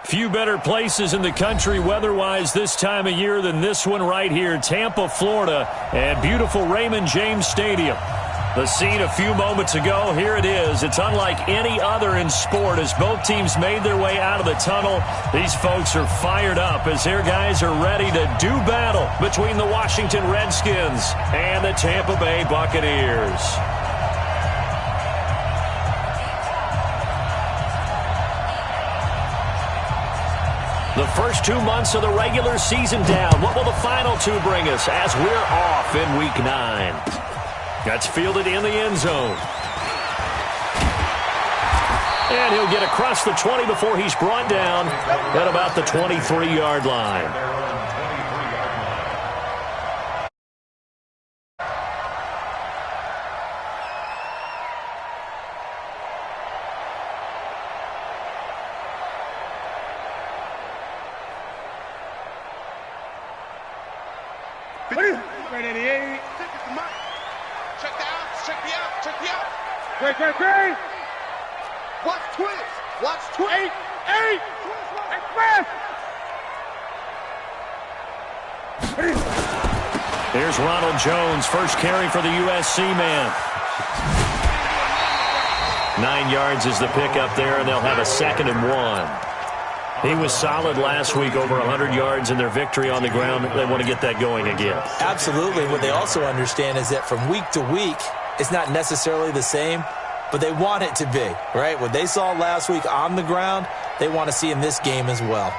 Few better places in the country weather-wise this time of year than this one right here, Tampa, Florida, and beautiful Raymond James Stadium. The scene a few moments ago, here it is. It's unlike any other in sport as both teams made their way out of the tunnel. These folks are fired up as their guys are ready to do battle between the Washington Redskins and the Tampa Bay Buccaneers. The first 2 months of the regular season down. What will the final two bring us as we're off in Week 9? That's fielded in the end zone. And he'll get across the 20 before he's brought down at about the 23-yard line. Great. Watch twist. Watch twist. Eight. Express. Here's Ronald Jones, first carry for the USC man. 9 yards is the pickup there, and they'll have a 2nd and 1. He was solid last week, over 100 yards in their victory on the ground. They want to get that going again. Absolutely. What they also understand is that from week to week, it's not necessarily the same, but they want it to be, right? What they saw last week on the ground, they want to see in this game as well.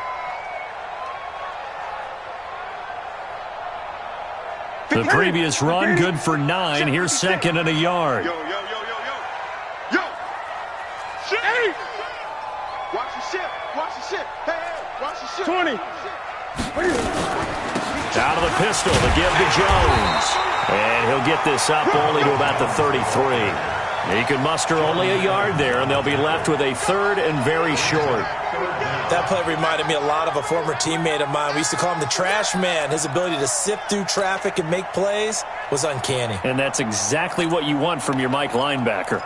The previous run, good for 9. Here's 2nd and a yard. Yo. Shit. Watch the ship. Hey, watch the ship. 20. Out of the pistol to give to Jones. And he'll get this up only to about the 33. He can muster only a yard there, and they'll be left with a 3rd and very short. That play reminded me a lot of a former teammate of mine. We used to call him the trash man. His ability to sift through traffic and make plays was uncanny. And that's exactly what you want from your Mike linebacker.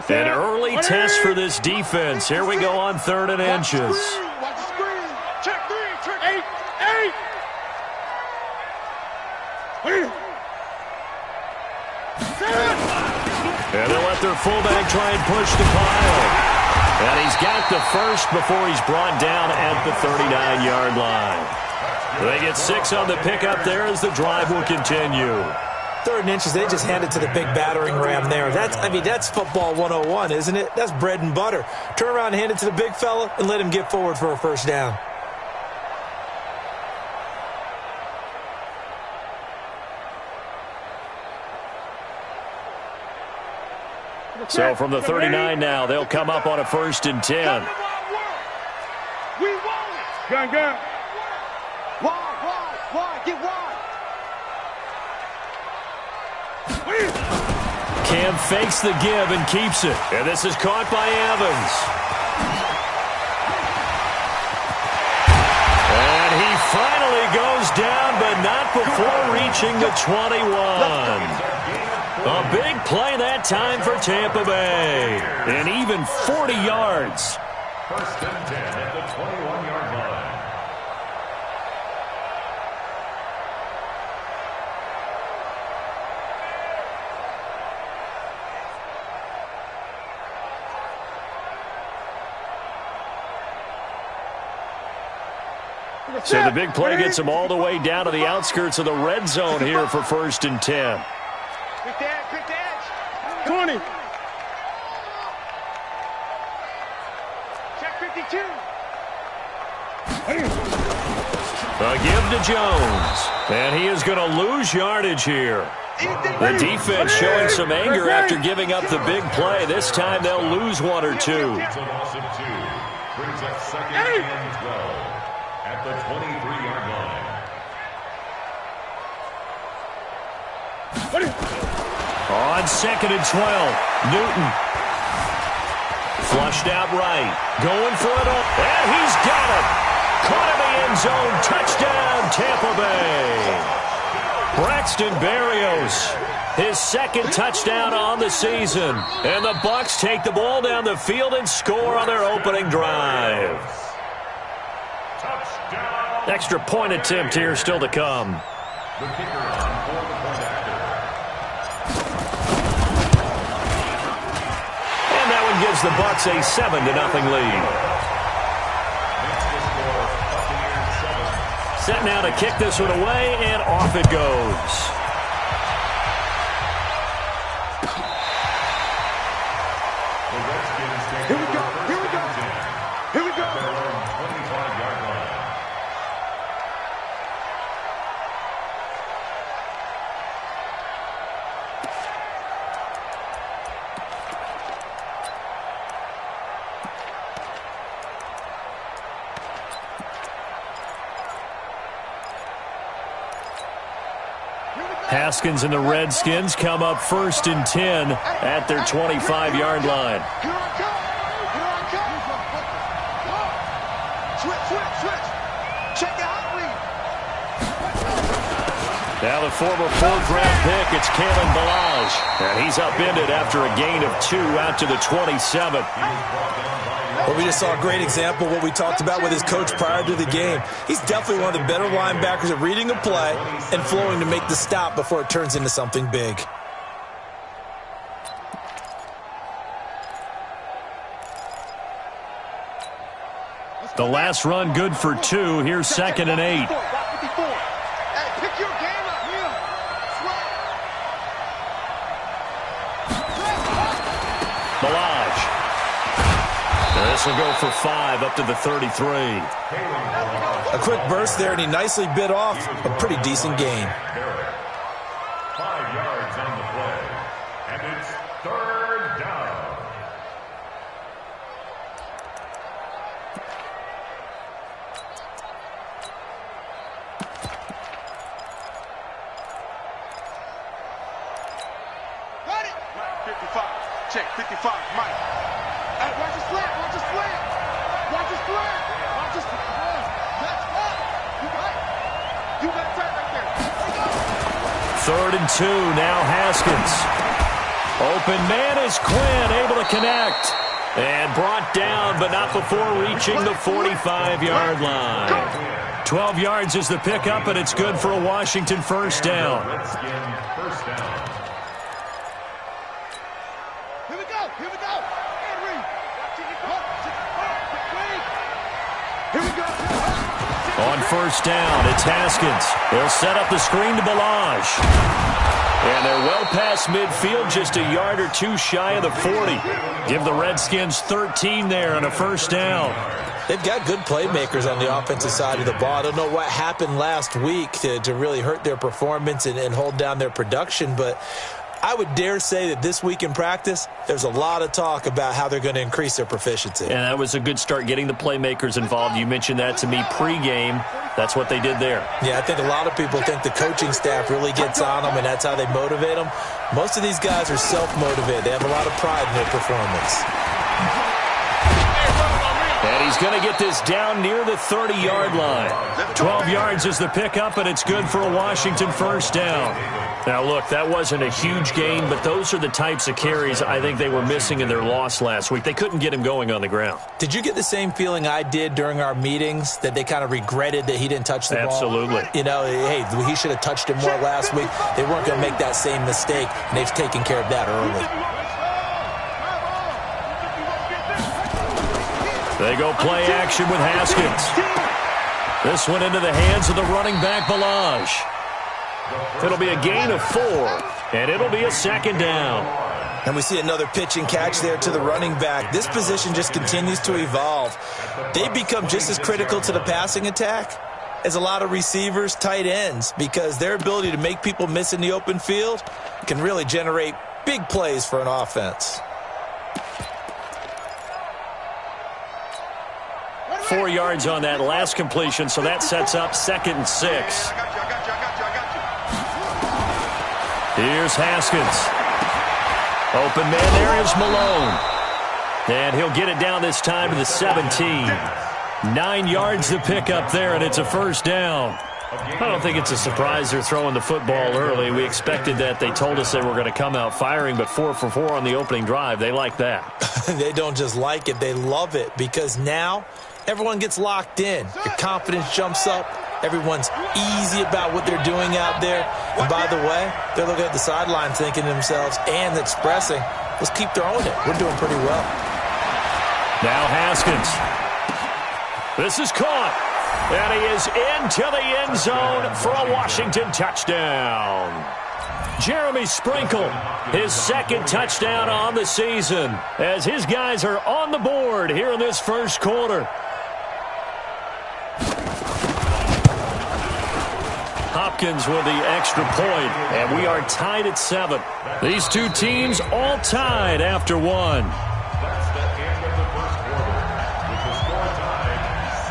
An early test for this defense. Here we go on 3rd and inches. Watch the screen. Check 8. And they'll let their fullback try and push the pile. And he's got the first before he's brought down at the 39-yard line. They get 6 on the pickup there as the drive will continue. 3rd and inches, they just handed to the big battering ram there. That's football 101, isn't it? That's bread and butter. Turn around and hand it to the big fella and let him get forward for a first down. So from the 39 now, they'll come up on a 1st and 10. We want it. Gun. Wide. Get wide. Cam fakes the give and keeps it. And this is caught by Evans. And he finally goes down, but not before reaching the 21. A big play that time for Tampa Bay. And even 40 yards. 1st and 10 at the 21-yard line. So the big play gets them all the way down to the outskirts of the red zone here for 1st and 10. Quick edge. 20. Check 52. A give to Jones. And he is going to lose yardage here. The defense showing some anger after giving up the big play. This time they'll lose 1 or 2. It's a loss of 2. Brings up 2nd and 12 at the 23-yard line. On 2nd and 12, Newton. Flushed out right. Going for it all. And he's got it. Caught in the end zone. Touchdown, Tampa Bay. Braxton Berrios, his second touchdown on the season. And the Bucs take the ball down the field and score on their opening drive. Touchdown. Extra point attempt here still to come. The kicker on fourth point after. And that one gives the Bucs a 7-0 lead. Makes the score Buccaneers 7. Set now to kick this one away, and off it goes. The Redskins take Here we go. over Here we go. first and 10 Here we go. at their own 25-yard line. Haskins and the Redskins come up 1st and 10 at their 25-yard line. Here I come. Here I come. Switch. Check the hot read. Now the former 4th-round pick, it's Kalen Ballage. And he's upended after a gain of 2 out to the 27. Well, we just saw a great example of what we talked about with his coach prior to the game. He's definitely one of the better linebackers at reading a play and flowing to make the stop before it turns into something big. The last run good for 2. Here's 2nd and 8. Hey, pick your game up here. Ballage. This will go for 5 up to the 33. A quick burst there, and he nicely bit off a pretty decent gain. 5 yards on the play, and it's 3rd down. Ready? 55. Check 55. Mike. Hey, watch the slant. Watch the slant. Watch the slant. Watch the slant. That's right. You got that right there. There you go. 3rd and 2. Now Haskins. Open man is Quinn, able to connect. And brought down, but not before reaching the 45-yard line. 12 yards is the pickup, and it's good for a Washington 1st down. Redskin 1st down. Here we go. And read. Here we go. On 1st down, it's Haskins. They'll set up the screen to Ballage. And they're well past midfield, just a yard or 2 shy of the 40. Give the Redskins 13 there on a 1st down. They've got good playmakers on the offensive side of the ball. I don't know what happened last week to really hurt their performance and hold down their production, but I would dare say that this week in practice, there's a lot of talk about how they're going to increase their proficiency. And that was a good start, getting the playmakers involved. You mentioned that to me pregame. That's what they did there. Yeah, I think a lot of people think the coaching staff really gets on them, and that's how they motivate them. Most of these guys are self-motivated. They have a lot of pride in their performance. And he's going to get this down near the 30-yard line. 12 yards is the pickup, and it's good for a Washington 1st down. Now, look, that wasn't a huge gain, but those are the types of carries I think they were missing in their loss last week. They couldn't get him going on the ground. Did you get the same feeling I did during our meetings, that they kind of regretted that he didn't touch the ball? Absolutely. You know, hey, he should have touched it more last week. They weren't going to make that same mistake, and they've taken care of that early. They go play action with Haskins. This one into the hands of the running back, Ballage. It'll be a gain of 4, and it'll be a 2nd down. And we see another pitch and catch there to the running back. This position just continues to evolve. They become just as critical to the passing attack as a lot of receivers, tight ends, because their ability to make people miss in the open field can really generate big plays for an offense. 4 yards on that last completion, so that sets up 2nd and 6. Here's Haskins. Open man there is Malone. And he'll get it down this time to the 17. 9 yards to pick up there, and it's a 1st down. I don't think it's a surprise they're throwing the football early. We expected that. They told us they were going to come out firing, but 4 for 4 on the opening drive. They like that. They don't just like it. They love it because now everyone gets locked in. Their confidence jumps up. Everyone's easy about what they're doing out there. And by the way, they're looking at the sideline thinking to themselves and expressing, let's keep throwing it. We're doing pretty well. Now Haskins. This is caught. And he is into the end zone for a Washington touchdown. Jeremy Sprinkle, his second touchdown on the season, as his guys are on the board here in this first quarter. Hopkins with the extra point, and we are tied at 7. These two teams all tied after 1.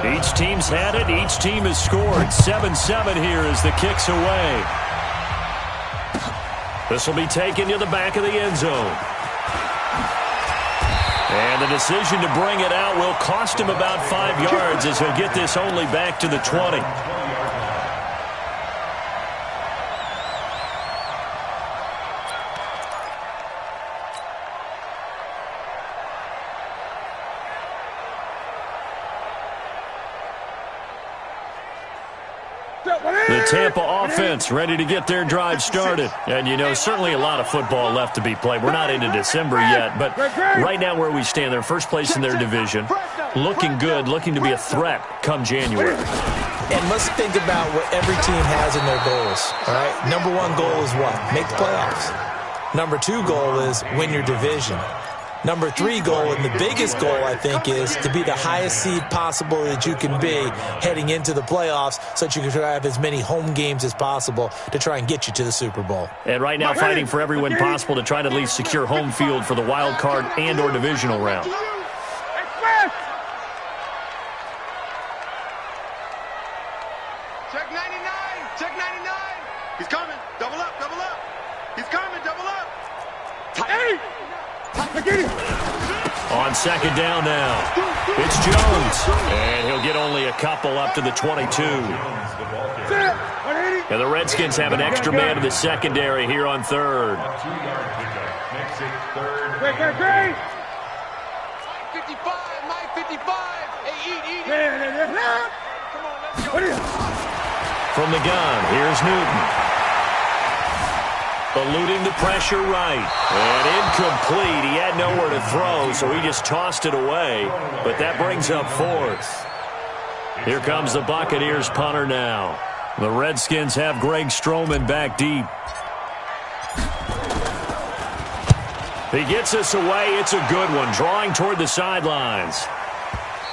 Each team's had it. Each team has scored. 7-7 here as the kick's away. This will be taken to the back of the end zone. And the decision to bring it out will cost him about 5 yards as he'll get this only back to the 20. The Tampa offense ready to get their drive started. And, you know, certainly a lot of football left to be played. We're not into December yet, but right now where we stand, they're first place in their division. Looking good, looking to be a threat come January. And let's think about what every team has in their goals, all right? Number 1 goal is what? Make the playoffs. Number 2 goal is win your division. Number 3 goal, and the biggest goal, I think, is to be the highest seed possible that you can be heading into the playoffs so that you can try to have as many home games as possible to try and get you to the Super Bowl. And right now fighting for every win possible to try to at least secure home field for the wild card and or divisional round. Check 99. Check 99. He's coming. Double up. Double up. He's coming. Double up. Hey! On second down now, it's Jones, and he'll get only a couple up to the 22. And the Redskins have an extra man in the secondary here on third. 55. Hey, From the gun, here's Newton. Eluding the pressure right. And incomplete. He had nowhere to throw, so he just tossed it away. But that brings up 4th. Here comes the Buccaneers punter now. The Redskins have Greg Stroman back deep. He gets us away. It's a good one. Drawing toward the sidelines.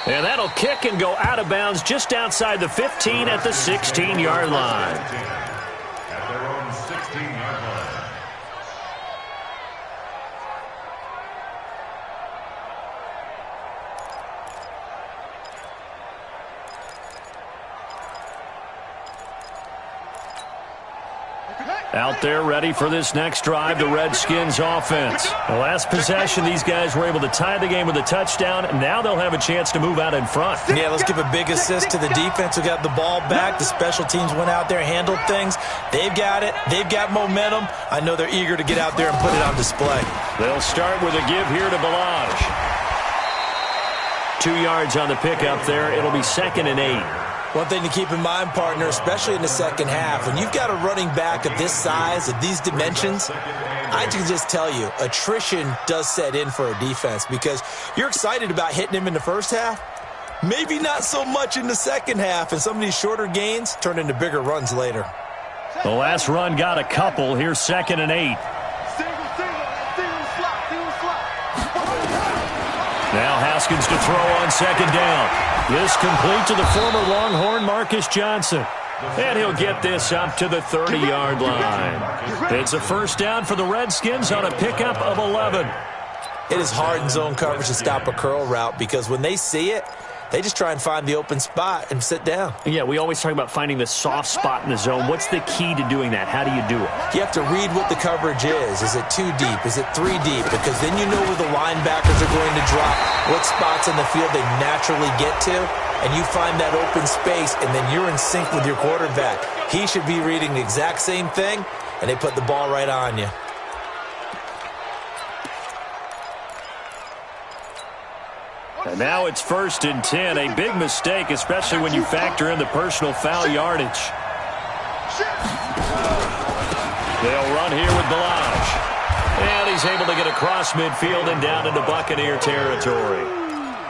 And that'll kick and go out of bounds just outside the 15 at the 16-yard line. At their own 16-yard line. Out there ready for this next drive, the Redskins offense. The last possession, these guys were able to tie the game with a touchdown. Now they'll have a chance to move out in front. Yeah, let's give a big assist to the defense who got the ball back. The special teams went out there, handled things. They've got it. They've got momentum. I know they're eager to get out there and put it on display. They'll start with a give here to Balaj. 2 yards on the pickup there. It'll be 2nd and 8. One thing to keep in mind, partner, especially in the second half, when you've got a running back of this size, of these dimensions, I can just tell you, attrition does set in for a defense because you're excited about hitting him in the first half. Maybe not so much in the second half, and some of these shorter gains turn into bigger runs later. The last run got a couple. Here's 2nd and 8. Now Haskins to throw on second down. This complete to the former Longhorn Marcus Johnson. And he'll get this up to the 30-yard line. It's a first down for the Redskins on a pickup of 11. It is hard in zone coverage to stop a curl route because when they see it, They just try and find the open spot and sit down. Yeah, we always talk about finding the soft spot in the zone. What's the key to doing that? How do you do it? You have to read what the coverage is. Is it 2 deep? Is it 3 deep? Because then you know where the linebackers are going to drop, what spots in the field they naturally get to, and you find that open space, and then you're in sync with your quarterback. He should be reading the exact same thing, and they put the ball right on you. And now it's 1st and 10. A big mistake, especially when you factor in the personal foul yardage. They'll run here with Balaj. And he's able to get across midfield and down into Buccaneer territory.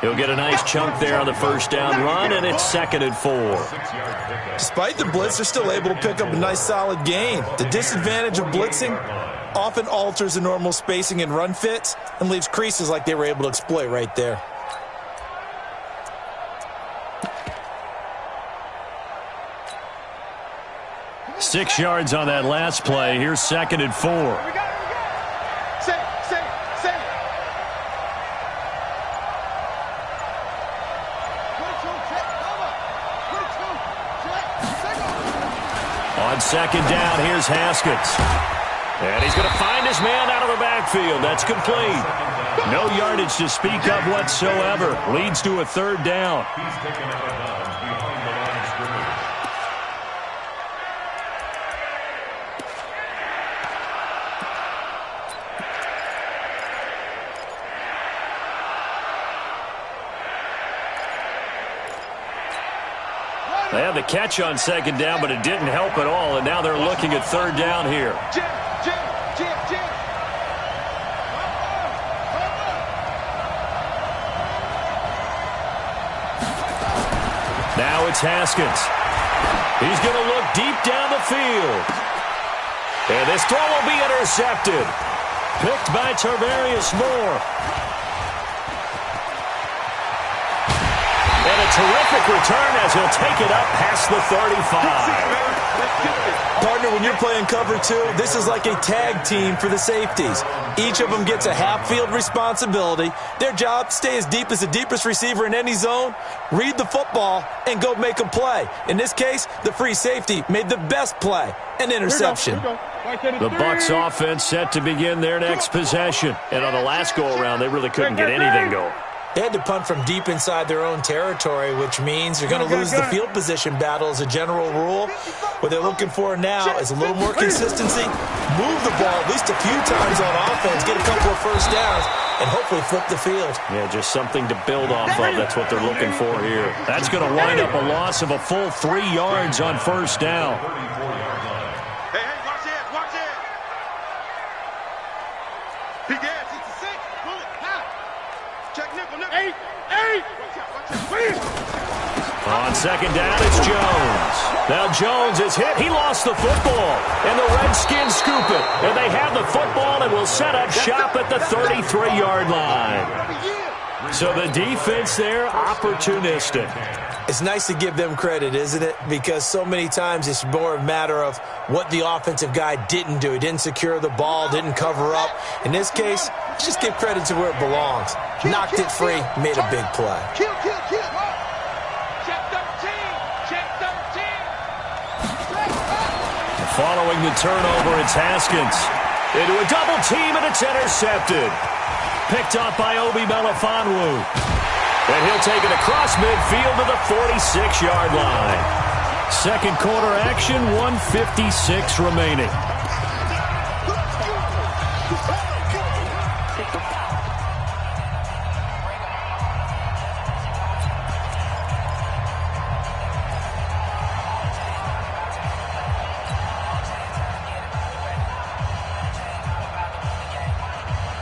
He'll get a nice chunk there on the first down run, and it's 2nd and 4. Despite the blitz, they're still able to pick up a nice solid gain. The disadvantage of blitzing often alters the normal spacing and run fits and leaves creases like they were able to exploit right there. Six yards on that last play. Here's 2nd and 4. On 2nd down, here's Haskins. And he's going to find his man out of the backfield. That's complete. No yardage to speak of whatsoever. Leads to a 3rd down. He's taken out of bounds behind the line of scrimmage. They had the catch on 2nd down, but it didn't help at all, and now they're looking at 3rd down here. Now it's Haskins. He's going to look deep down the field. And this throw will be intercepted. Picked by Tarvarius Moore. And a terrific return as he'll take it up past the 35. Partner, when you're playing cover 2, this is like a tag team for the safeties. Each of them gets a half-field responsibility. Their job, stay as deep as the deepest receiver in any zone, read the football, and go make a play. In this case, the free safety made the best play, an interception. The Bucs offense set to begin their next possession. And on the last go-around, they really couldn't get anything going. They had to punt from deep inside their own territory, which means they're going to lose the field position battle as a general rule. What they're looking for now is a little more consistency, move the ball at least a few times on offense, get a couple of first downs, and hopefully flip the field. Yeah, just something to build off of. That's what they're looking for here. That's going to wind up a loss of a full 3 yards on 1st down. Hey, watch it, watch it. He gets it to 6. Pull it, half. Check nickel, nickel. 8. Watch out, please. On 2nd down, it's Jones. Now Jones is hit. He lost the football. And the Redskins scoop it. And they have the football and will set up shop at the 33-yard line. So the defense there, opportunistic. It's nice to give them credit, isn't it? Because so many times it's more a matter of what the offensive guy didn't do. He didn't secure the ball, didn't cover up. In this case, just give credit to where it belongs. Knocked it free, made a big play. Kill. Check 13. Check 13. Following the turnover, it's Haskins. Into a double team, and it's intercepted. Picked up by Obi Melifonwu. And he'll take it across midfield to the 46-yard line. Second quarter action, 1:56 remaining.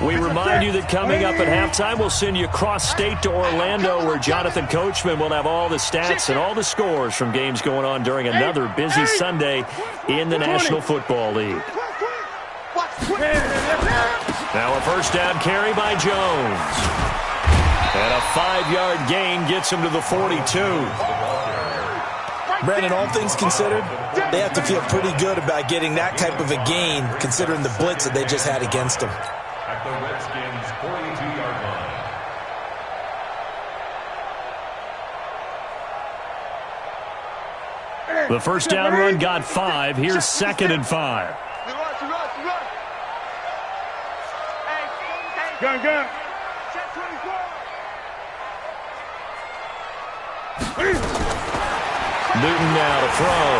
We remind you that coming up at halftime, we'll send you cross-state to Orlando, where Jonathan Coachman will have all the stats and all the scores from games going on during another busy Sunday in the National Football League. Now a first down carry by Jones. And a 5-yard gain gets him to the 42. Brandon, all things considered, they have to feel pretty good about getting that type of a gain, considering the blitz that they just had against them. At the Redskins' 42-yard line. The first down run got 5. Here's 2nd and 5. Gun. Newton now to throw.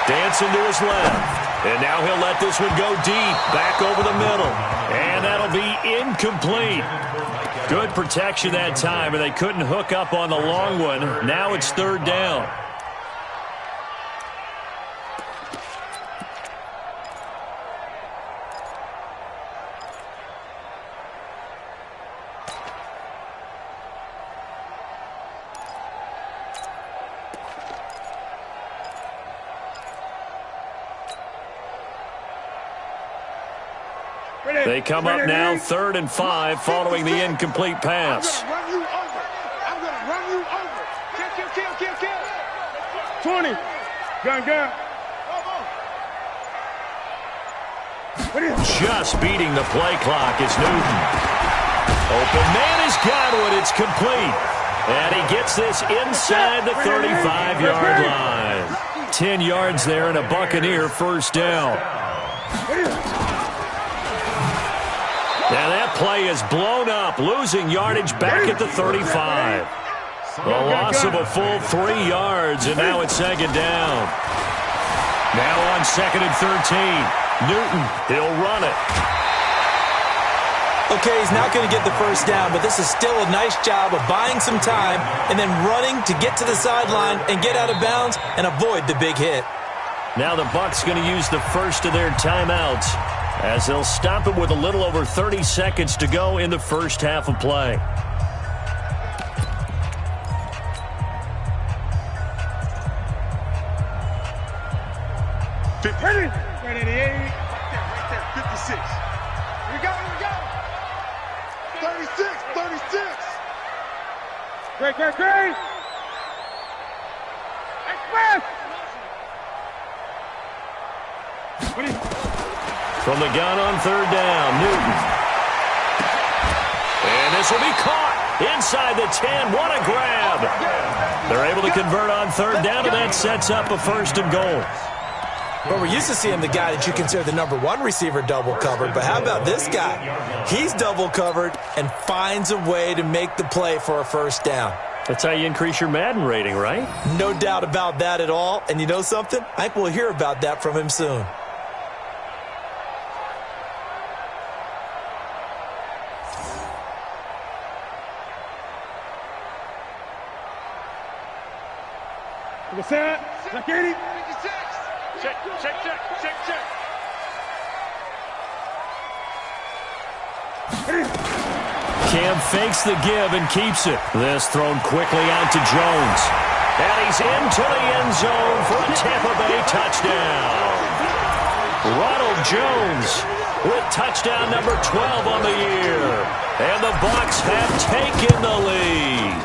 Dancing to his left. And now he'll let this one go deep. Back over the middle. And that'll be incomplete. Good protection that time, and they couldn't hook up on the long one. Now it's 3rd down. They come up now 3rd and 5 following the incomplete pass. I'm going to run you over. Kill. 20. Gun. Just beating the play clock is Newton. Open man has got one. It's complete. And he gets this inside the 35-yard line. 10 yards there and a Buccaneer first down. Now that play is blown up, losing yardage back at the 35. A loss of a full 3 yards, and now it's 2nd down. Now on 2nd and 13. Newton, he'll run it. Okay, he's not going to get the first down, but this is still a nice job of buying some time and then running to get to the sideline and get out of bounds and avoid the big hit. Now the Bucs going to use the first of their timeouts, as they'll stop it with a little over 30 seconds to go in the first half of play. Ready? Right there. 56. Here we go. 36. Great. Express. From the gun on 3rd down, Newton. And this will be caught inside the 10. What a grab. They're able to convert on 3rd down, and that sets up a 1st and goal. Well, we're used to seeing the guy that you consider the number 1 receiver double covered, but how about this guy? He's double covered and finds a way to make the play for a 1st down. That's how you increase your Madden rating, right? No doubt about that at all. And you know something? I think we'll hear about that from him soon. Check. Cam fakes the give and keeps it. This thrown quickly out to Jones. And he's into the end zone for a Tampa Bay touchdown. Ronald Jones with touchdown number 12 on the year. And the Bucs have taken the lead.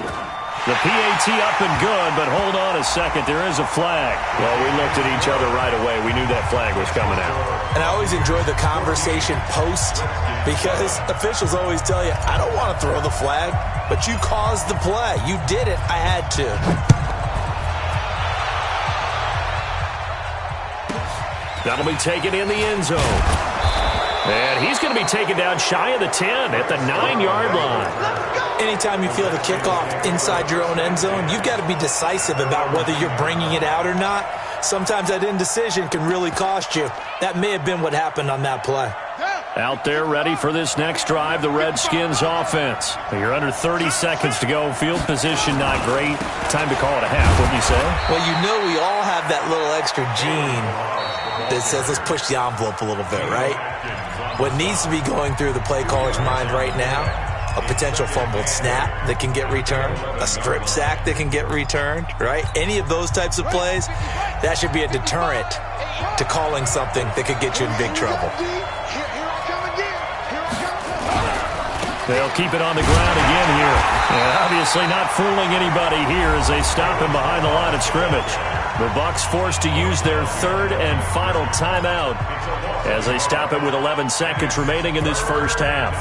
The PAT up and good, but hold on a second. There is a flag. Well, we looked at each other right away. We knew that flag was coming out. And I always enjoy the conversation post because officials always tell you, I don't want to throw the flag, but you caused the play. You did it. I had to. That'll be taken in the end zone. And he's going to be taken down shy of the 10 at the 9-yard line. Anytime you feel the kickoff inside your own end zone, you've got to be decisive about whether you're bringing it out or not. Sometimes that indecision can really cost you. That may have been what happened on that play. Out there ready for this next drive, the Redskins offense. You're under 30 seconds to go. Field position not great. Time to call it a half, wouldn't you say? Well, you know we all have that little extra gene that says let's push the envelope a little bit, right? What needs to be going through the play caller's mind right now, a potential fumbled snap that can get returned, a strip sack that can get returned, right? Any of those types of plays, that should be a deterrent to calling something that could get you in big trouble. They'll keep it on the ground again here. And obviously not fooling anybody here as they stop him behind the line of scrimmage. The Bucs forced to use their 3rd and final timeout as they stop it with 11 seconds remaining in this first half.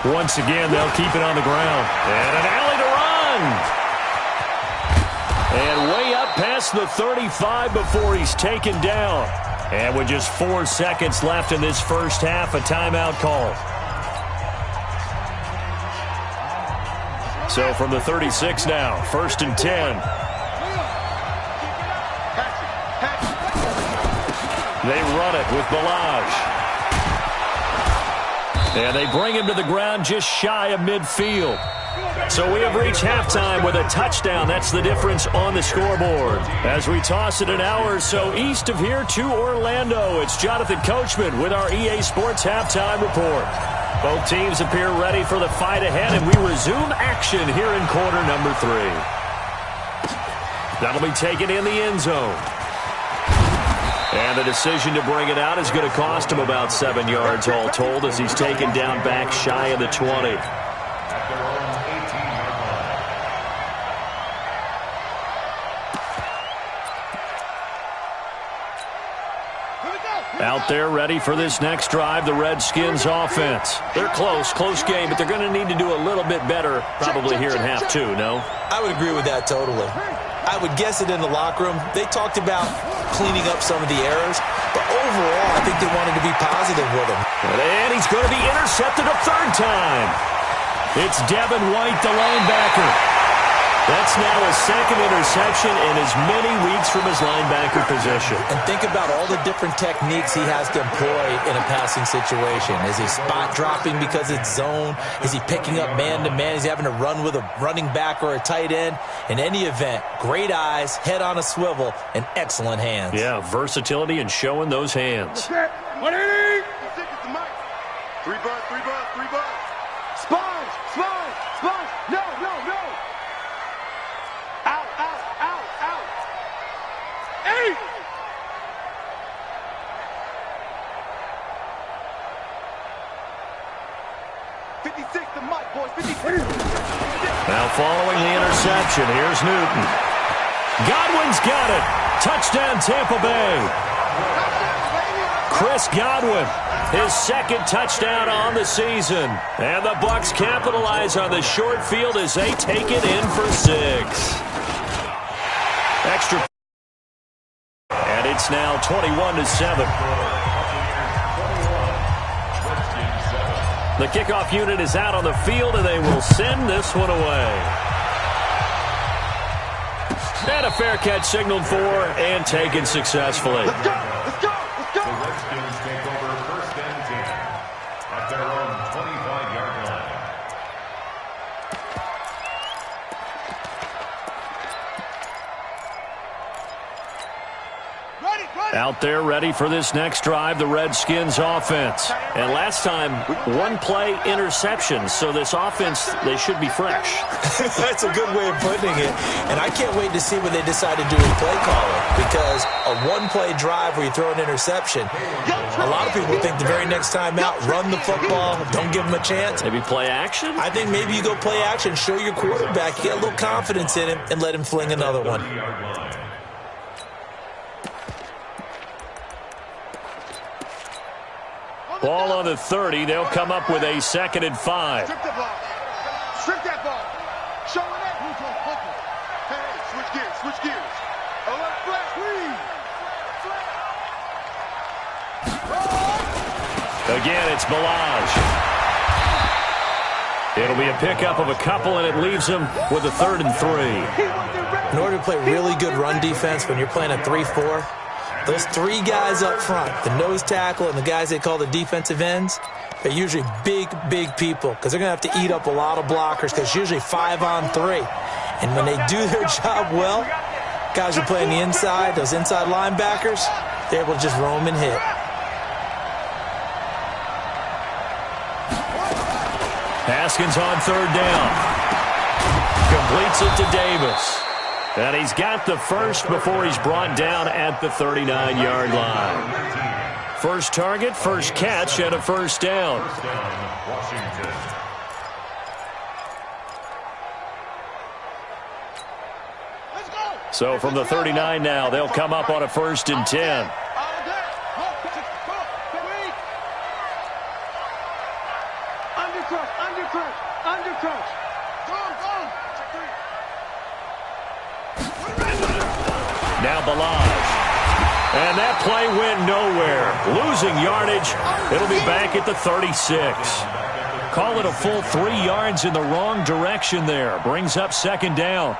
Once again, they'll keep it on the ground. And an alley to run. And way up past the 35 before he's taken down. And with just 4 seconds left in this first half, a timeout call. So from the 36 now, 1st and 10. They run it with Balaj. And they bring him to the ground just shy of midfield. So we have reached halftime with a touchdown. That's the difference on the scoreboard. As we toss it an hour or so east of here to Orlando, it's Jonathan Coachman with our EA Sports Halftime Report. Both teams appear ready for the fight ahead, and we resume action here in quarter number 3. That'll be taken in the end zone. And the decision to bring it out is going to cost him about 7 yards all told as he's taken down back shy of the 20. Out there ready for this next drive, the Redskins offense. They're close game, but they're going to need to do a little bit better probably here in half 2, no? I would agree with that totally. I would guess it in the locker room. They talked about cleaning up some of the errors, but overall, I think they wanted to be positive with him. And he's going to be intercepted a 3rd time. It's Devin White, the linebacker. That's now a 2nd interception in as many weeks from his linebacker position. And think about all the different techniques he has to employ in a passing situation. Is he spot dropping because it's zone? Is he picking up man-to-man? Is he having to run with a running back or a tight end? In any event, great eyes, head on a swivel, and excellent hands. Yeah, versatility and showing those hands. 180! 3 bucks. Sponge! No! Out! 8! The mic, boys. 56. Now following the interception, here's Newton. Godwin's got it. Touchdown, Tampa Bay. Chris Godwin, his 2nd touchdown on the season. And the Bucs capitalize on the short field as they take it in for 6. Extra. And it's now 21-7. The kickoff unit is out on the field, and they will send this one away. And a fair catch signaled for and taken successfully. Let's go! The Redskins take over 1st and 10 at their own 25-yard line. Out there ready for this next drive, the Redskins offense. And last time, 1 play interception, so this offense, they should be fresh. That's a good way of putting it. And I can't wait to see what they decide to do with play calling, because a 1-play drive where you throw an interception, a lot of people think the very next time out, run the football, don't give them a chance. Maybe play action? I think maybe you go play action, show your quarterback, get a little confidence in him, and let him fling another one. Ball on the 30. They'll come up with a 2nd and 5. Strip that ball. Showing that. Hey, switch gears. Alert flash, please. Again, it's Balaj. It'll be a pickup of a couple, and it leaves them with a 3rd and 3. In order to play really good run defense when you're playing a 3-4, those 3 guys up front, the nose tackle and the guys they call the defensive ends, they're usually big people because they're going to have to eat up a lot of blockers because it's usually 5-on-3. And when they do their job well, guys who play on the inside, those inside linebackers, they're able to just roam and hit. Haskins on 3rd down. Completes it to Davis. And he's got the first before he's brought down at the 39-yard line. First target, first catch, and a 1st down. So from the 39 now, they'll come up on a 1st and 10. Under that play went nowhere. Losing yardage. It'll be back at the 36. Call it a full 3 yards in the wrong direction there. Brings up second down.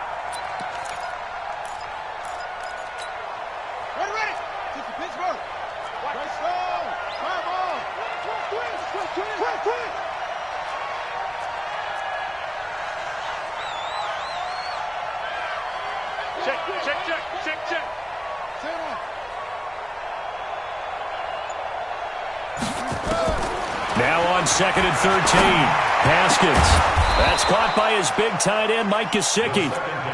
Now on 2nd and 13. Haskins. That's caught by his big tight end, Mike Gesicki.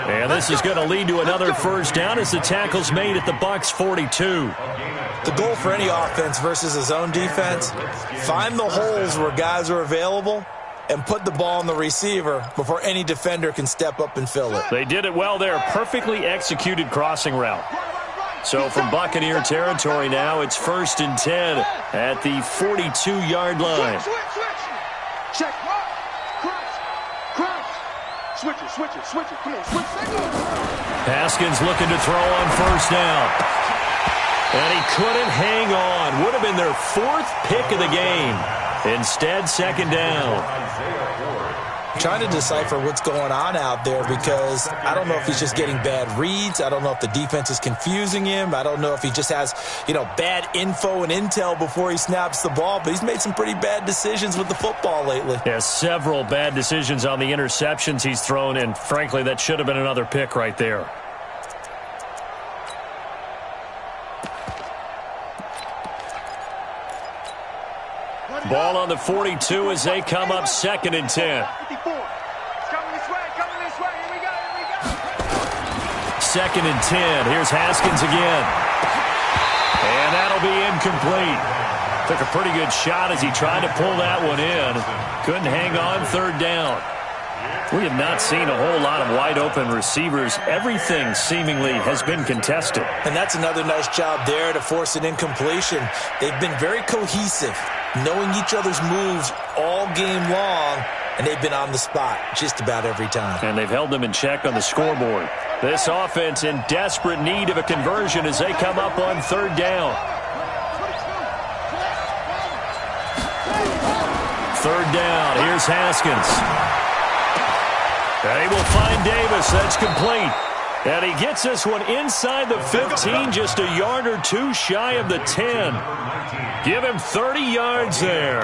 And this is going to lead to another first down as the tackle's made at the Bucs 42. The goal for any offense versus his own defense, find the holes where guys are available and put the ball on the receiver before any defender can step up and fill it. They did it well there. Perfectly executed crossing route. So from Buccaneer territory now, it's 1st and 10 at the 42-yard line. Check. Crouch. Switch it. Come on, switch. Haskins looking to throw on 1st down. And he couldn't hang on. Would have been their 4th pick of the game. Instead, 2nd down. Trying to decipher what's going on out there because I don't know if he's just getting bad reads. I don't know if the defense is confusing him. I don't know if he just has, bad info and intel before he snaps the ball. But he's made some pretty bad decisions with the football lately. Yeah, several bad decisions on the interceptions he's thrown, and frankly, that should have been another pick right there. Ball on the 42 as they come up 2nd and 10. Coming this way. Here we go. 2nd and 10. Here's Haskins again. And that'll be incomplete. Took a pretty good shot as he tried to pull that one in. Couldn't hang on, 3rd down. We have not seen a whole lot of wide-open receivers. Everything seemingly has been contested. And that's another nice job there to force an incompletion. They've been very cohesive, knowing each other's moves all game long, and they've been on the spot just about every time. And they've held them in check on the scoreboard. This offense in desperate need of a conversion as they come up on 3rd down. 3rd down. Here's Haskins. And he will find Davis. That's complete. And he gets this one inside the 15, just a yard or two shy of the 10. Give him 30 yards there.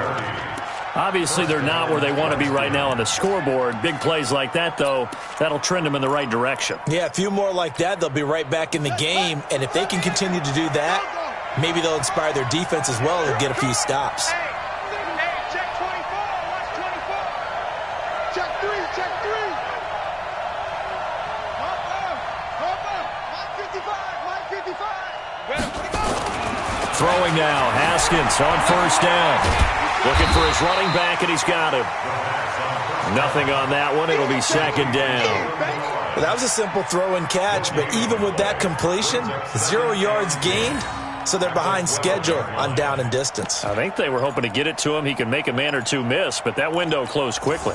Obviously, they're not where they want to be right now on the scoreboard. Big plays like that, though, that'll trend them in the right direction. Yeah, a few more like that, they'll be right back in the game. And if they can continue to do that, maybe they'll inspire their defense as well to get a few stops. Check 24. Watch 24. Check 3. Throwing now, Haskins on 1st down. Looking for his running back, and he's got him. Nothing on that one. It'll be 2nd down. Well, that was a simple throw and catch, but even with that completion, 0 yards gained, so they're behind schedule on down and distance. I think they were hoping to get it to him. He could make a man or two miss, but that window closed quickly.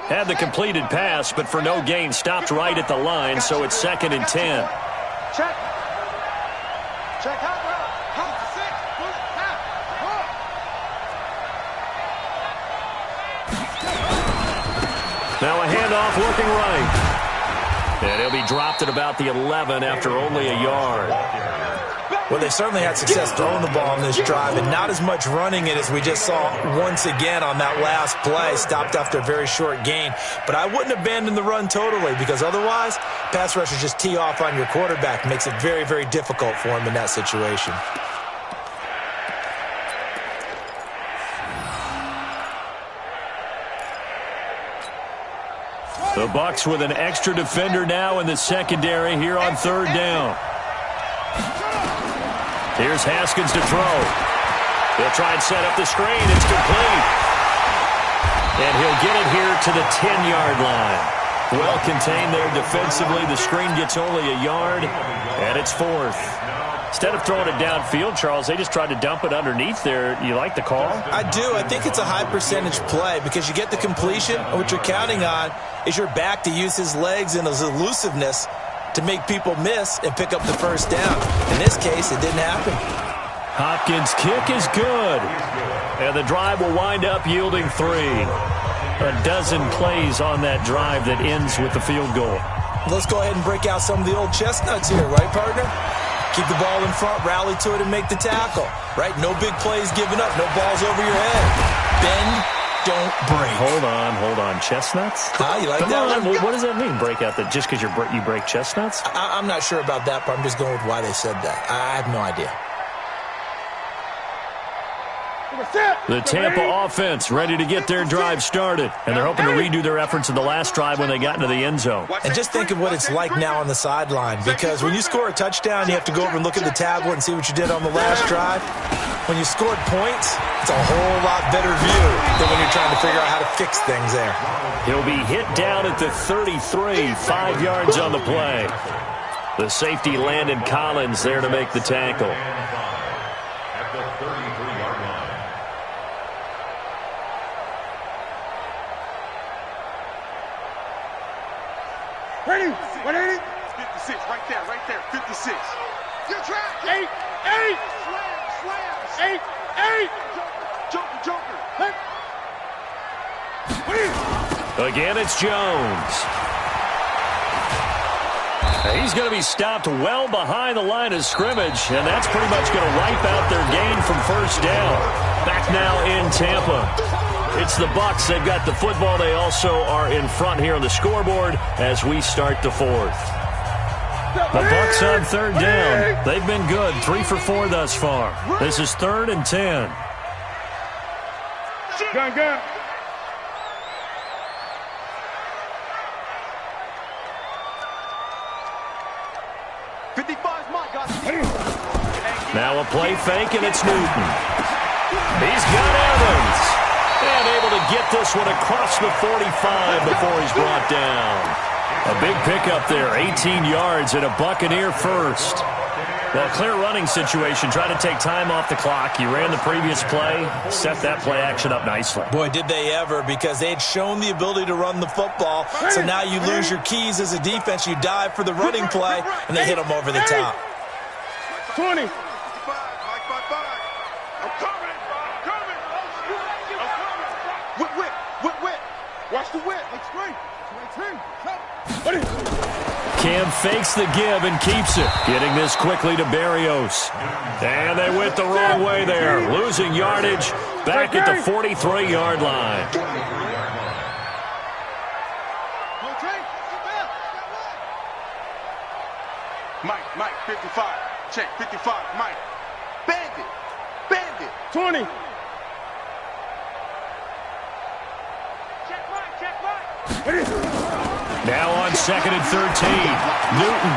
Had the completed pass, but for no gain, stopped right at the line, so it's 2nd and 10. Check out. Now a handoff looking right. And he'll be dropped at about the 11 after only a yard. Well, they certainly had success throwing the ball in this drive, and not as much running it as we just saw once again on that last play. Stopped after a very short gain. But I wouldn't abandon the run totally, because otherwise, pass rushers just tee off on your quarterback. Makes it very, very difficult for him in that situation. The Bucs with an extra defender now in the secondary here on 3rd down. Here's Haskins to throw. He'll try and set up the screen. It's complete. And he'll get it here to the 10-yard line. Well contained there defensively. The screen gets only a yard, and it's 4th. Instead of throwing it downfield, Charles, they just tried to dump it underneath there. You like the call? I do. I think it's a high percentage play because you get the completion, and what you're counting on is your back to use his legs and his elusiveness to make people miss and pick up the first down. In this case, it didn't happen. Hopkins' kick is good. And the drive will wind up yielding 3. A dozen plays on that drive that ends with the field goal. Let's go ahead and break out some of the old chestnuts here, right, partner? Keep the ball in front, rally to it, and make the tackle, right? No big plays given up, no balls over your head. Bend, don't break. Hold on. Chestnuts? You like Come that on. one? What does that mean, break out? That just because you break chestnuts? I'm not sure about that, but I'm just going with why they said that. I have no idea. The Tampa offense ready to get their drive started. And they're hoping to redo their efforts in the last drive when they got into the end zone. And just think of what it's like now on the sideline. Because when you score a touchdown, you have to go over and look at the tablet and see what you did on the last drive. When you scored points, it's a whole lot better view than when you're trying to figure out how to fix things there. He'll be hit down at the 33, 5 yards on the play. The safety Landon Collins there to make the tackle. At the 33-yard line. Ready? 180? 56, right there, 56. Good track. 8. Slam. 8. Joker. Again, it's Jones. He's going to be stopped well behind the line of scrimmage, and that's pretty much going to wipe out their gain from first down. Back now in Tampa. It's the Bucs. They've got the football. They also are in front here on the scoreboard as we start the fourth. The Bucs on third down. They've been good. 3 for 4 thus far. This is 3rd and 10. Gun. Now a play fake, and it's Newton. He's got Evans. And able to get this one across the 45 before he's brought down. A big pickup there, 18 yards and a Buccaneer first. Well, clear running situation, trying to take time off the clock. He ran the previous play, set that play action up nicely. Boy, did they ever, because they had shown the ability to run the football. So now you lose your keys as a defense. You dive for the running play, and they hit them over the top. 20. Watch the whip. That's great. Cam fakes the give and keeps it. Getting this quickly to Berrios. And they went the wrong way there. Losing yardage back at the 43-yard line. Mike, 55. Check, 55. Mike. Bandit. 20. Now on 2nd and 13. Newton.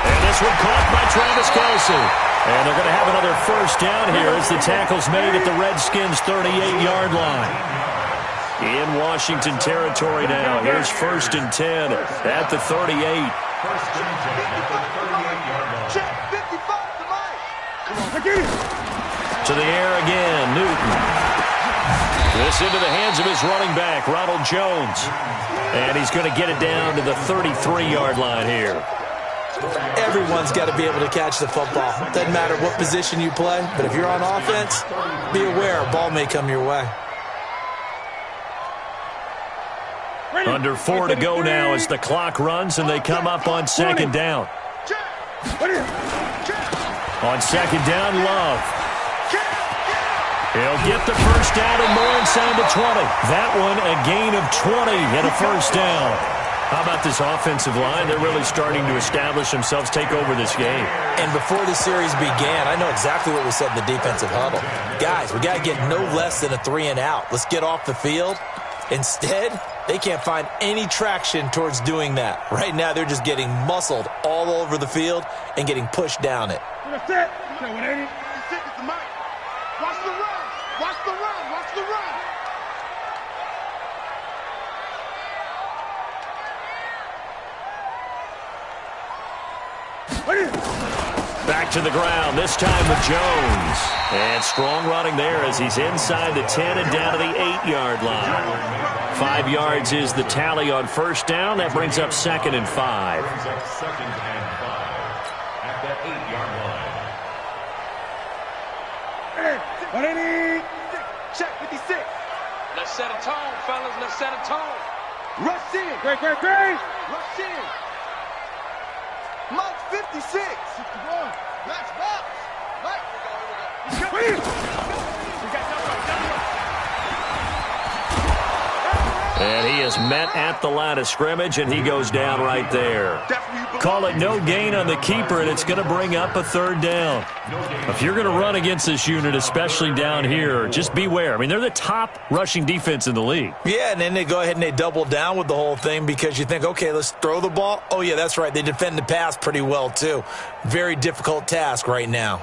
And this one caught by Travis Kelce. And they're going to have another first down here as the tackle's made at the Redskins' 38-yard line. In Washington territory now. Here's 1st and 10 at the 38. Check, 55 to Mike. Come on, To the air again, Newton. This into the hands of his running back, Ronald Jones. And he's going to get it down to the 33-yard line here. Everyone's got to be able to catch the football. Doesn't matter what position you play, but if you're on offense, be aware a ball may come your way. Under 4 to go now as the clock runs and they come up on 2nd down. On 2nd down, Love. He'll get the first down and more inside the 20. That one a gain of 20 and a first down. How about this offensive line? They're really starting to establish themselves, take over this game. And before the series began, I know exactly what we said in the defensive huddle. Guys, we got to get no less than a 3 and out. Let's get off the field. Instead, they can't find any traction towards doing that. Right now, they're just getting muscled all over the field and getting pushed down it. That's it. 180. Watch the run. Watch the run. Watch the run. Back to the ground, this time with Jones. And strong running there as he's inside the 10 and down to the 8-yard line. 5 yards is the tally on first down. That brings up 2nd and 5. 180. Check 56. Let's set a tone, fellas. Let's set a tone. Rush in. Great. Rush in. Mike 56. 61. Max box. Mike. Here we go. And he is met at the line of scrimmage, and he goes down right there. Call it no gain on the keeper, and it's going to bring up a third down. If you're going to run against this unit, especially down here, just beware. I mean, they're the top rushing defense in the league. Yeah, and then they go ahead and they double down with the whole thing because you think, okay, let's throw the ball. Oh, yeah, that's right. They defend the pass pretty well, too. Very difficult task right now.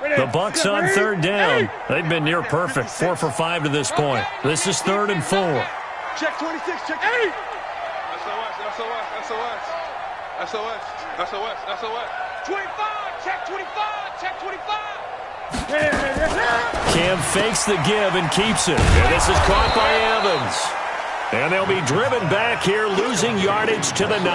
The Bucs on third down. They've been near perfect, 4 for 5 to this point. This is 3rd and 4. Check 26, check 8. SOS. 25, check 25. Cam fakes the give and keeps it. And this is caught by Evans. And they'll be driven back here, losing yardage to the 9.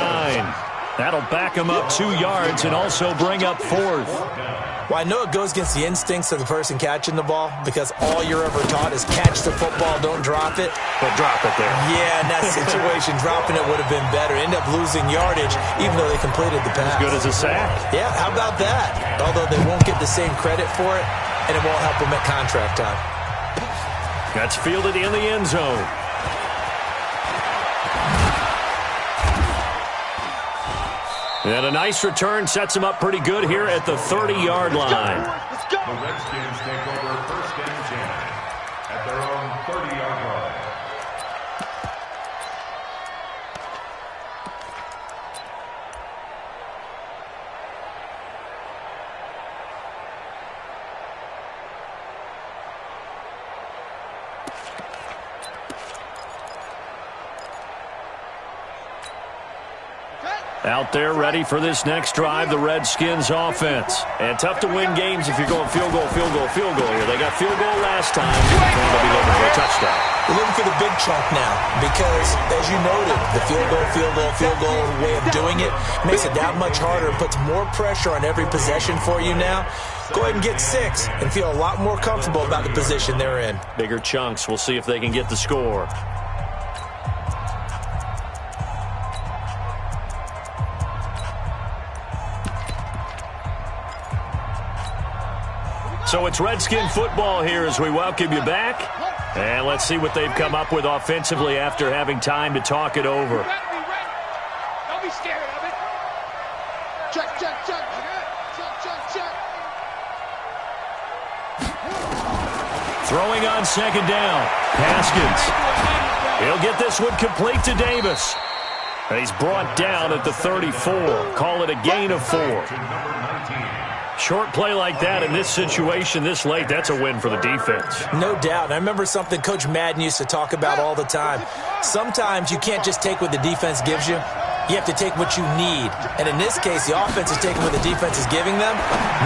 That'll back them up 2 yards and also bring up 4th. Well, I know it goes against the instincts of the person catching the ball because all you're ever taught is catch the football, don't drop it. But drop it there. Yeah, in that situation, dropping it would have been better. End up losing yardage even though they completed the pass. As good as a sack. Yeah, how about that? Although they won't get the same credit for it, and it won't help them at contract time. That's fielded in the end zone. And a nice return sets him up pretty good here at the 30-yard line. The Redskins take over 1st and 10 at their own 30-yard line. Out there ready for this next drive, the Redskins offense. And tough to win games if you're going field goal here. They got field goal last time. They'll be looking for a touchdown. We're looking for the big chunk now because, as you noted, the field goal way of doing it makes it that much harder and puts more pressure on every possession for you now. Go ahead and get 6 and feel a lot more comfortable about the position they're in. Bigger chunks. We'll see if they can get the score. So it's Redskin football here as we welcome you back. And let's see what they've come up with offensively after having time to talk it over. Don't be scared of it. Check. Throwing on 2nd down. Haskins. He'll get this one complete to Davis. And he's brought down at the 34. Call it a gain of 4. Short play like that in this situation this late, that's a win for the defense. No doubt. And I remember something Coach Madden used to talk about all the time. Sometimes you can't just take what the defense gives you. You have to take what you need. And in this case, the offense is taking what the defense is giving them,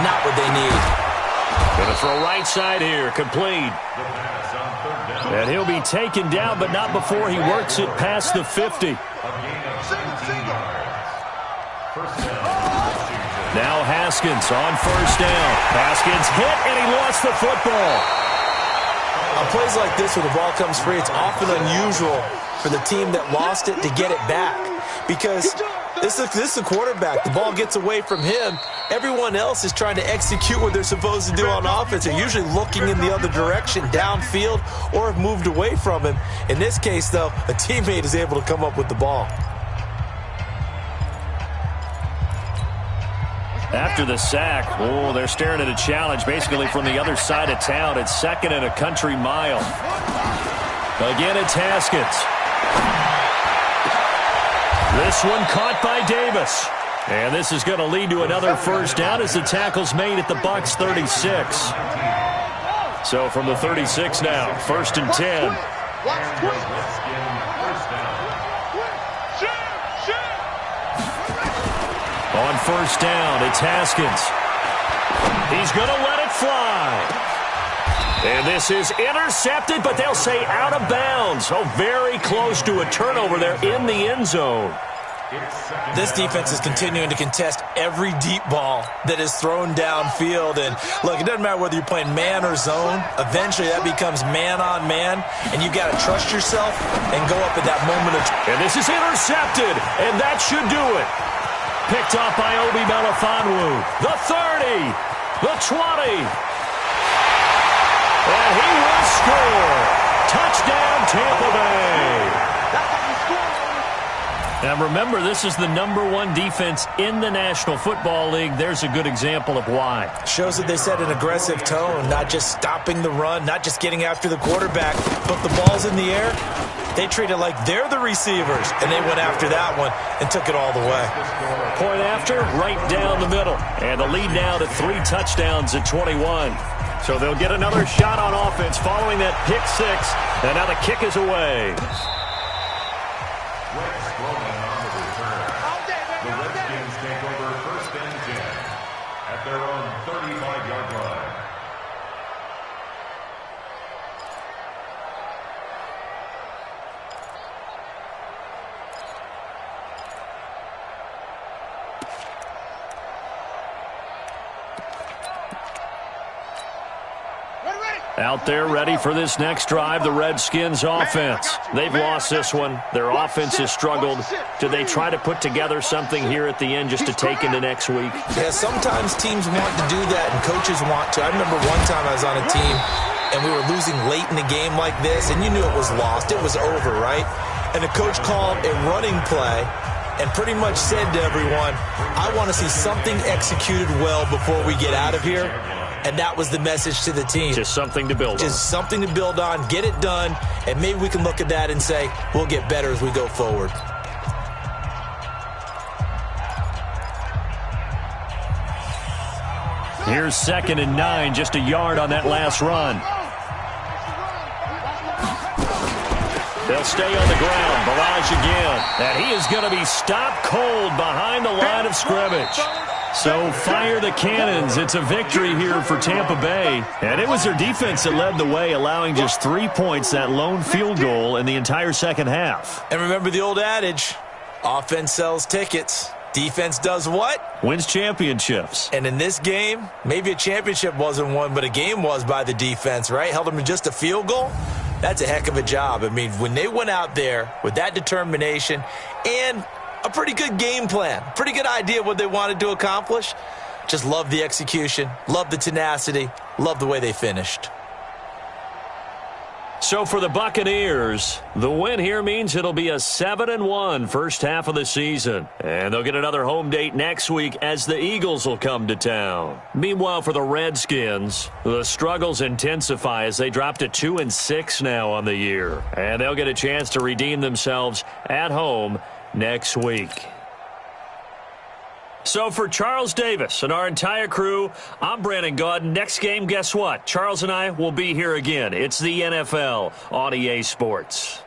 not what they need. Going to throw right side here, complete. And he'll be taken down, but not before he works it past the 50. Now Haskins on 1st down. Haskins hit, and he lost the football. On plays like this where the ball comes free, it's often unusual for the team that lost it to get it back. Because this is the quarterback. The ball gets away from him. Everyone else is trying to execute what they're supposed to do on offense. They're usually looking in the other direction, downfield, or have moved away from him. In this case, though, a teammate is able to come up with the ball. After the sack, they're staring at a challenge basically from the other side of town. It's 2nd and a country mile. Again, it's Haskins. This one caught by Davis. And this is going to lead to another 1st down as the tackle's made at the Bucs 36. So from the 36 now, 1st and 10. On 1st down, it's Haskins. He's going to let it fly. And this is intercepted, but they'll say out of bounds. Oh, very close to a turnover there in the end zone. This defense is continuing to contest every deep ball that is thrown downfield. And look, it doesn't matter whether you're playing man or zone. Eventually, that becomes man on man, and you've got to trust yourself and go up at that moment of And this is intercepted, and that should do it. Picked off by Obi Melifonwu. The 30, the 20. And he will score. Touchdown, Tampa Bay. Now remember, this is the #1 defense in the National Football League. There's a good example of why. Shows that they set an aggressive tone, not just stopping the run, not just getting after the quarterback, but the ball's in the air. They treat it like they're the receivers, and they went after that one and took it all the way. Point after, right down the middle. And the lead now to 3 touchdowns at 21. So they'll get another shot on offense following that pick 6. And now the kick is away. The Redskins take over 1st and 10 at their own 35-yard line. Out there ready for this next drive, the Redskins offense. They've lost this one. Their offense has struggled. Do they try to put together something here at the end just to take into next week? Yeah, sometimes teams want to do that and coaches want to. I remember one time I was on a team and we were losing late in the game like this, and you knew it was lost. It was over, right? And the coach called a running play and pretty much said to everyone, I want to see something executed well before we get out of here. And that was the message to the team. Just something to build on. Just something to build on, get it done, and maybe we can look at that and say, we'll get better as we go forward. Here's 2nd and 9, just a yard on that last run. They'll stay on the ground. Barrage again. And he is going to be stopped cold behind the line of scrimmage. So fire the cannons. It's a victory here for Tampa Bay. And it was their defense that led the way, allowing just 3 points, that lone field goal in the entire second half. And remember the old adage, offense sells tickets. Defense does what? Wins championships. And in this game, maybe a championship wasn't won, but a game was by the defense, right? Held them to just a field goal. That's a heck of a job. I mean, when they went out there with that determination and a pretty good game plan, pretty good idea what they wanted to accomplish, just love the execution, love the tenacity, love the way they finished. So for the Buccaneers, the win here means it'll be a 7-1 first half of the season. And they'll get another home date next week as the Eagles will come to town. Meanwhile, for the Redskins, the struggles intensify as they drop to 2-6 now on the year. And they'll get a chance to redeem themselves at home next week. So for Charles Davis and our entire crew, I'm Brandon Gaudin. Next game, guess what? Charles and I will be here again. It's the NFL on EA Sports.